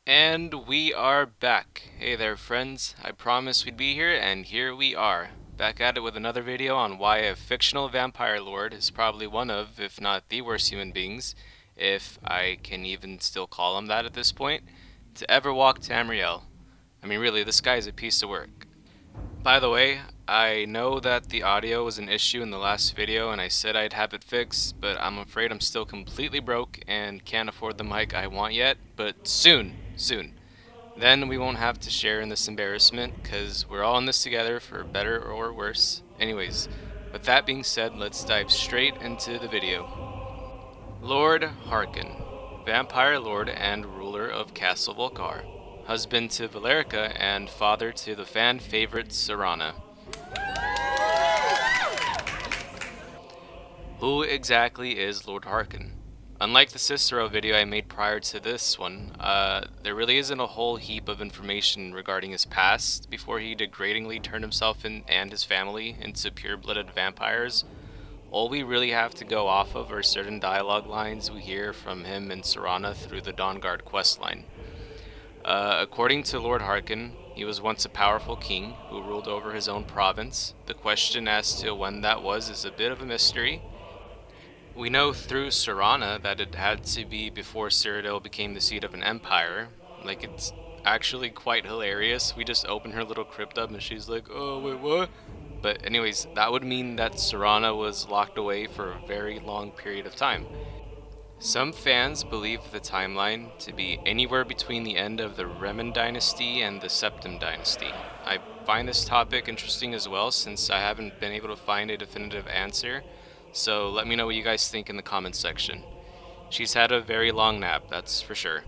And we are back. Hey there, friends. I promised we'd be here, and here we are. Back at it with another video on why a fictional vampire lord is probably one of, if not the worst human beings, if I can even still call him that at this point, to ever walk Tamriel. I mean, really, this guy is a piece of work. By the way, I know that the audio was an issue in the last video and I said I'd have it fixed, but I'm afraid I'm still completely broke and can't afford the mic I want yet, but soon, soon. Then we won't have to share in this embarrassment, because we're all in this together for better or worse. Anyways, with that being said, let's dive straight into the video. Lord Harkon, vampire lord and ruler of Castle Volcar, husband to Valerica and father to the fan favorite Serana. Who exactly is Lord Harkon? Unlike the Cicero video I made prior to this one, there really isn't a whole heap of information regarding his past before he degradingly turned himself and his family into pure-blooded vampires. All we really have to go off of are certain dialogue lines we hear from him and Serana through the Dawnguard questline. According to Lord Harkon, he was once a powerful king who ruled over his own province. The question as to when that was is a bit of a mystery. We know through Serana that it had to be before Cyrodiil became the seat of an empire. Like, it's actually quite hilarious. We just open her little crypt up and she's like, oh, wait, what? But anyways, that would mean that Serana was locked away for a very long period of time. Some fans believe the timeline to be anywhere between the end of the Reman dynasty and the Septim dynasty. I find this topic interesting as well, since I haven't been able to find a definitive answer, so let me know what you guys think in the comments section. She's had a very long nap, that's for sure.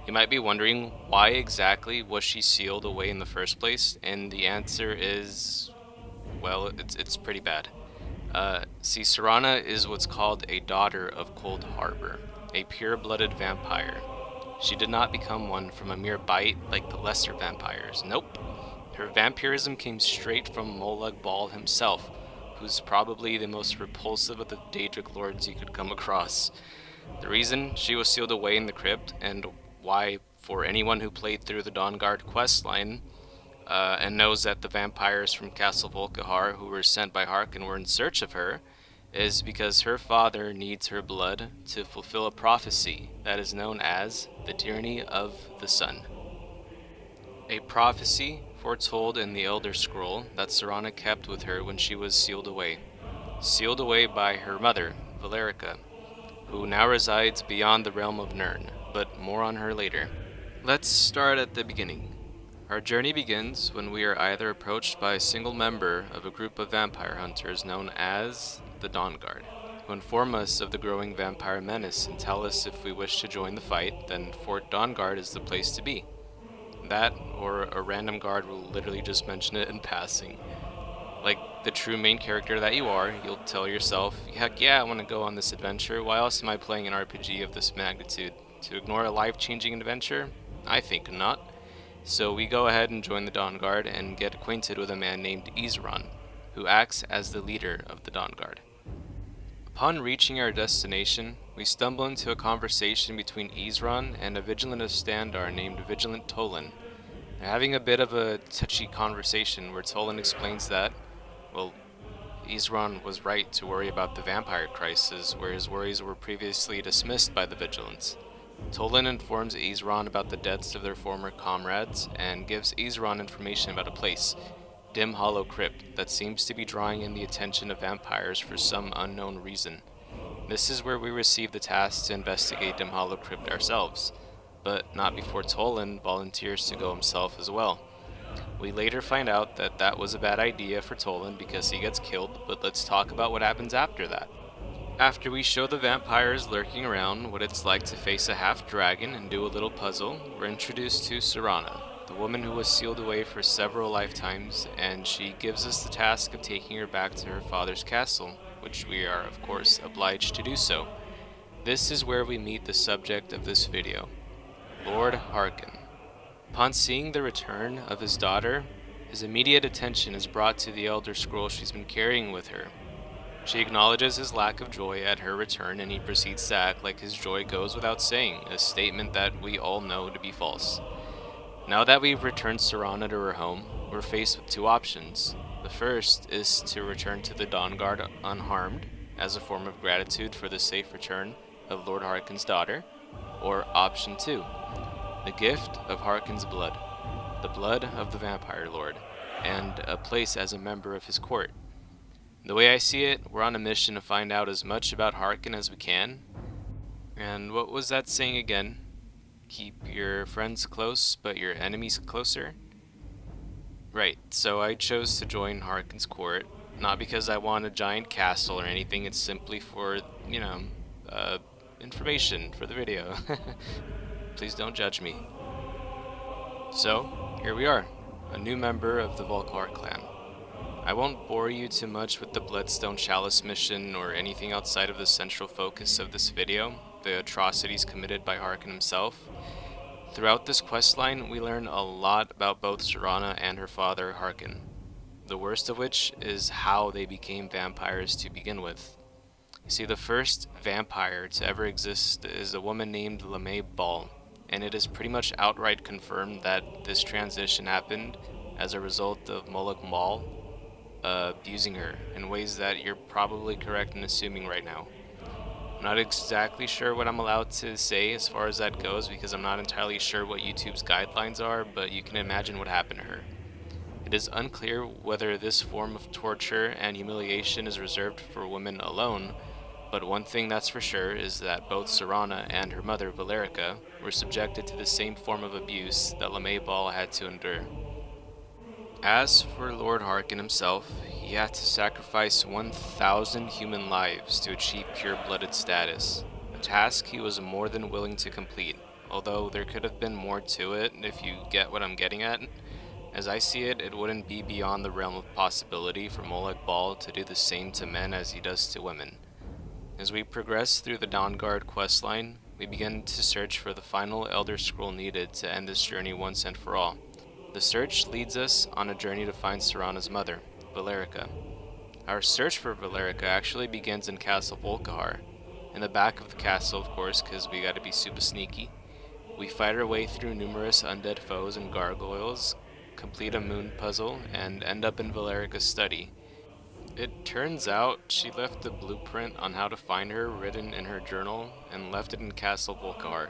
You might be wondering, why exactly was she sealed away in the first place? And the answer is, well, it's pretty bad. See, Serana is what's called a daughter of Cold Harbor, a pure-blooded vampire. She did not become one from a mere bite like the lesser vampires. Nope. Her vampirism came straight from Molag Bal himself, who's probably the most repulsive of the Daedric lords you could come across. The reason she was sealed away in the crypt, and why, for anyone who played through the Dawnguard questline, and knows that the vampires from Castle Volkihar who were sent by Harkon were in search of her, is because her father needs her blood to fulfill a prophecy that is known as the Tyranny of the Sun. A prophecy foretold in the Elder Scroll that Serana kept with her when she was sealed away. Sealed away by her mother, Valerica, who now resides beyond the realm of Nirn, but more on her later. Let's start at the beginning. Our journey begins when we are either approached by a single member of a group of vampire hunters known as the Dawnguard, who inform us of the growing vampire menace and tell us if we wish to join the fight, then Fort Dawnguard is the place to be. That, or a random guard will literally just mention it in passing. Like the true main character that you are, you'll tell yourself, heck yeah, I want to go on this adventure. Why else am I playing an RPG of this magnitude? To ignore a life-changing adventure? I think not. So we go ahead and join the Dawnguard and get acquainted with a man named Isran, who acts as the leader of the Dawnguard. Upon reaching our destination, we stumble into a conversation between Isran and a Vigilant of Standar named Vigilant Tolan. They're having a bit of a touchy conversation where Tolan explains that, well, Isran was right to worry about the vampire crisis, where his worries were previously dismissed by the Vigilants. Tolan informs Isran about the deaths of their former comrades, and gives Isran information about a place, Dim Hollow Crypt, that seems to be drawing in the attention of vampires for some unknown reason. This is where we receive the task to investigate Dim Hollow Crypt ourselves, but not before Tolan volunteers to go himself as well. We later find out that that was a bad idea for Tolan because he gets killed, but let's talk about what happens after that. After we show the vampires lurking around what it's like to face a half-dragon and do a little puzzle, we're introduced to Serana, the woman who was sealed away for several lifetimes, and she gives us the task of taking her back to her father's castle, which we are, of course, obliged to do so. This is where we meet the subject of this video, Lord Harkon. Upon seeing the return of his daughter, his immediate attention is brought to the Elder Scroll she's been carrying with her. She acknowledges his lack of joy at her return, and he proceeds to act like his joy goes without saying, a statement that we all know to be false. Now that we've returned Serana to her home, we're faced with two options. The first is to return to the Dawn Guard unharmed, as a form of gratitude for the safe return of Lord Harkon's daughter, or option two, the gift of Harkon's blood, the blood of the Vampire Lord, and a place as a member of his court. The way I see it, we're on a mission to find out as much about Harkon as we can. And what was that saying again? Keep your friends close, but your enemies closer? Right, so I chose to join Harkon's court, not because I want a giant castle or anything, it's simply for, uh, information for the video. Please don't judge me. So, here we are, a new member of the Volklar clan. I won't bore you too much with the Bloodstone Chalice mission or anything outside of the central focus of this video, the atrocities committed by Harkon himself. Throughout this questline, we learn a lot about both Serana and her father, Harkon, the worst of which is how they became vampires to begin with. You see, the first vampire to ever exist is a woman named LeMay Ball, and it is pretty much outright confirmed that this transition happened as a result of Moloch Ball abusing her in ways that you're probably correct in assuming right now. I'm not exactly sure what I'm allowed to say as far as that goes because I'm not entirely sure what YouTube's guidelines are, but you can imagine what happened to her. It is unclear whether this form of torture and humiliation is reserved for women alone, but one thing that's for sure is that both Serana and her mother, Valerica, were subjected to the same form of abuse that LeMay Ball had to endure. As for Lord Harkon himself, he had to sacrifice 1,000 human lives to achieve pure-blooded status, a task he was more than willing to complete, although there could have been more to it if you get what I'm getting at. As I see it, it wouldn't be beyond the realm of possibility for Moloch Ball to do the same to men as he does to women. As we progress through the Dawn Guard questline, we begin to search for the final Elder Scroll needed to end this journey once and for all. The search leads us on a journey to find Serana's mother, Valerica. Our search for Valerica actually begins in Castle Volkihar. In the back of the castle, of course, because we gotta be super sneaky. We fight our way through numerous undead foes and gargoyles, complete a moon puzzle, and end up in Valerica's study. It turns out she left the blueprint on how to find her written in her journal and left it in Castle Volkihar.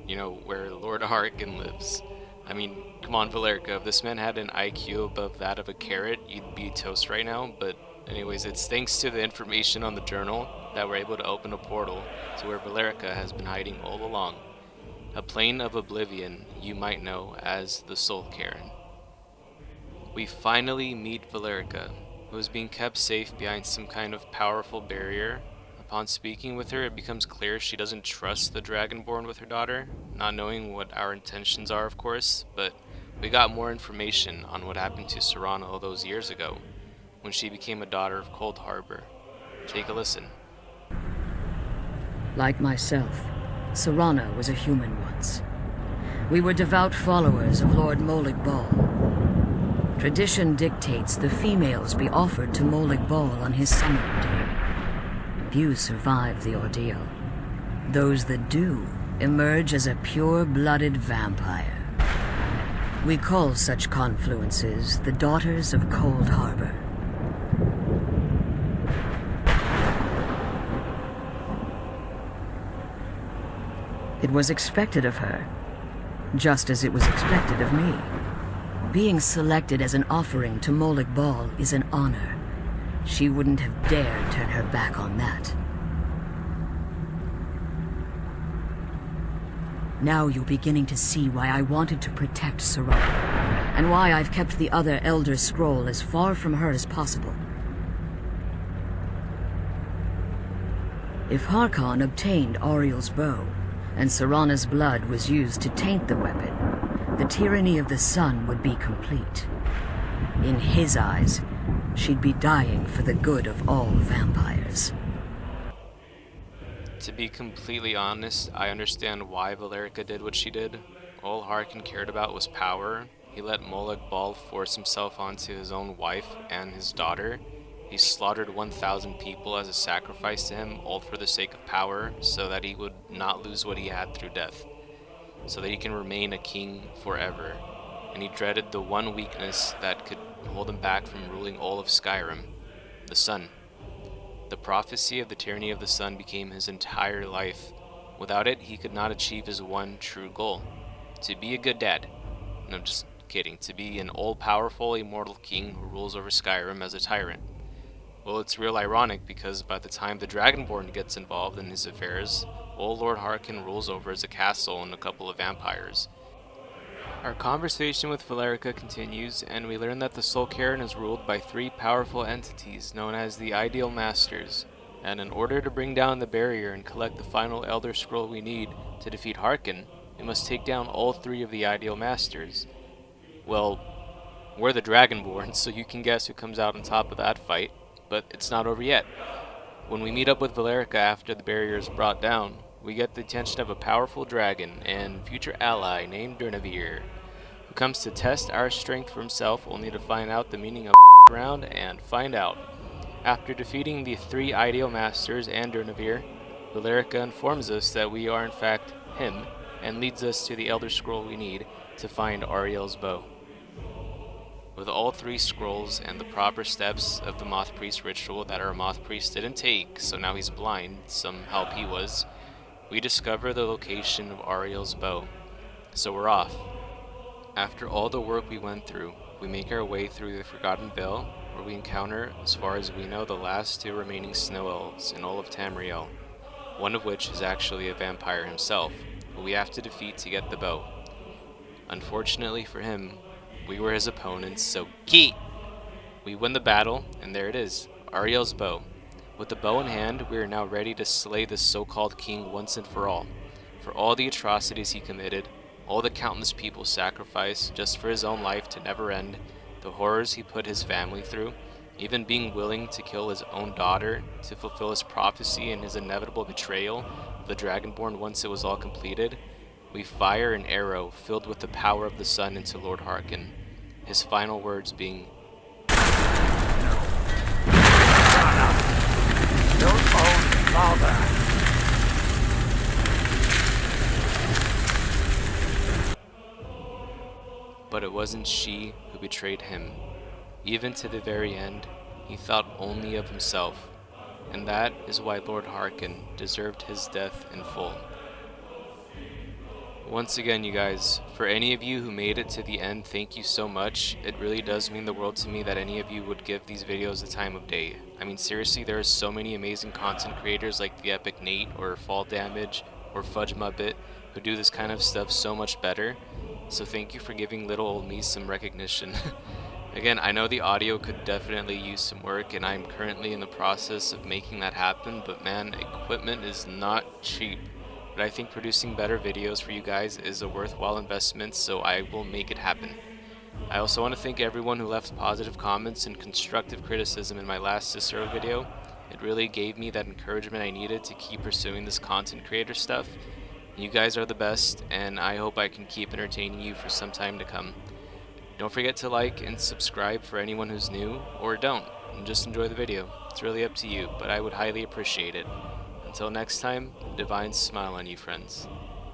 You know, where Lord Harkon lives. I mean, come on, Valerica, if this man had an IQ above that of a carrot, you'd be toast right now, but anyways, it's thanks to the information on the journal that we're able to open a portal to where Valerica has been hiding all along. A plane of oblivion you might know as the Soul Cairn. We finally meet Valerica, who is being kept safe behind some kind of powerful barrier. Upon speaking with her, it becomes clear she doesn't trust the Dragonborn with her daughter, not knowing what our intentions are, of course, but we got more information on what happened to Serana all those years ago, when she became a daughter of Cold Harbor. Take a listen. Like myself, Serana was a human once. We were devout followers of Lord Moloch Ball. Tradition dictates the females be offered to Moloch Ball on his summoning day. Few survive the ordeal. Those that do emerge as a pure-blooded vampire. We call such confluences the Daughters of Cold Harbor. It was expected of her, just as it was expected of me. Being selected as an offering to Moloch Ball is an honor. She wouldn't have dared turn her back on that. Now you're beginning to see why I wanted to protect Serana, and why I've kept the other Elder Scroll as far from her as possible. If Harkon obtained Auriel's bow, and Serana's blood was used to taint the weapon, the tyranny of the sun would be complete. In his eyes, she'd be dying for the good of all vampires. To be completely honest, I understand why Valerica did what she did. All Harkon cared about was power. He let Moloch Ball force himself onto his own wife and his daughter, He slaughtered 1,000 people as a sacrifice to him, all for the sake of power, so that he would not lose what he had through death, so that he can remain a king forever. And he dreaded the one weakness that could hold him back from ruling all of Skyrim, the sun. The prophecy of the tyranny of the sun became his entire life. Without it, he could not achieve his one true goal: to be a good dad. No, just kidding. To be an all-powerful, immortal king who rules over Skyrim as a tyrant. Well, it's real ironic because by the time the Dragonborn gets involved in his affairs, all Lord Harkon rules over is a castle and a couple of vampires. Our conversation with Valerica continues, and we learn that the Soul Cairn is ruled by three powerful entities known as the Ideal Masters, and in order to bring down the barrier and collect the final Elder Scroll we need to defeat Harkon, we must take down all three of the Ideal Masters. Well, we're the Dragonborn, so you can guess who comes out on top of that fight, but it's not over yet. When we meet up with Valerica after the barrier is brought down, we get the attention of a powerful dragon and future ally named Durnavir, who comes to test our strength for himself, only to find out the meaning of around and find out. After defeating the three Ideal Masters and Durnavir, Valerica informs us that we are in fact him, and leads us to the Elder Scroll we need to find Ariel's bow. With all three scrolls and the proper steps of the Moth Priest ritual that our Moth Priest didn't take, so now he's blind, some help he was, we discover the location of Ariel's bow. So we're off. After all the work we went through, we make our way through the Forgotten Vale, where we encounter, as far as we know, the last two remaining snow elves in all of Tamriel, one of which is actually a vampire himself, who we have to defeat to get the bow. Unfortunately for him, we were his opponents, so GEET! We win the battle, and there it is, Ariel's bow. With the bow in hand, we are now ready to slay this so-called king once and for all the atrocities he committed, all the countless people sacrificed just for his own life to never end, the horrors he put his family through, even being willing to kill his own daughter to fulfill his prophecy and his inevitable betrayal of the Dragonborn once it was all completed. We fire an arrow filled with the power of the sun into Lord Harkon, his final words being, Your own father. but it wasn't she who betrayed him. Even to the very end, he thought only of himself, and that is why Lord Harkon deserved his death in full. Once again, you guys, for any of you who made it to the end, thank you so much. It really does mean the world to me that any of you would give these videos the time of day. I mean, seriously, there are so many amazing content creators like the Epic Nate or Fall Damage or Fudge Muppet who do this kind of stuff so much better. So thank you for giving little old me some recognition. Again, I know the audio could definitely use some work, and I'm currently in the process of making that happen, but man, equipment is not cheap. But I think producing better videos for you guys is a worthwhile investment, so I will make it happen. I also want to thank everyone who left positive comments and constructive criticism in my last Cicero video. It really gave me that encouragement I needed to keep pursuing this content creator stuff. You guys are the best, and I hope I can keep entertaining you for some time to come. Don't forget to like and subscribe for anyone who's new, or don't, and just enjoy the video. It's really up to you, but I would highly appreciate it. Until next time, divine smile on you, friends.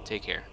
Take care.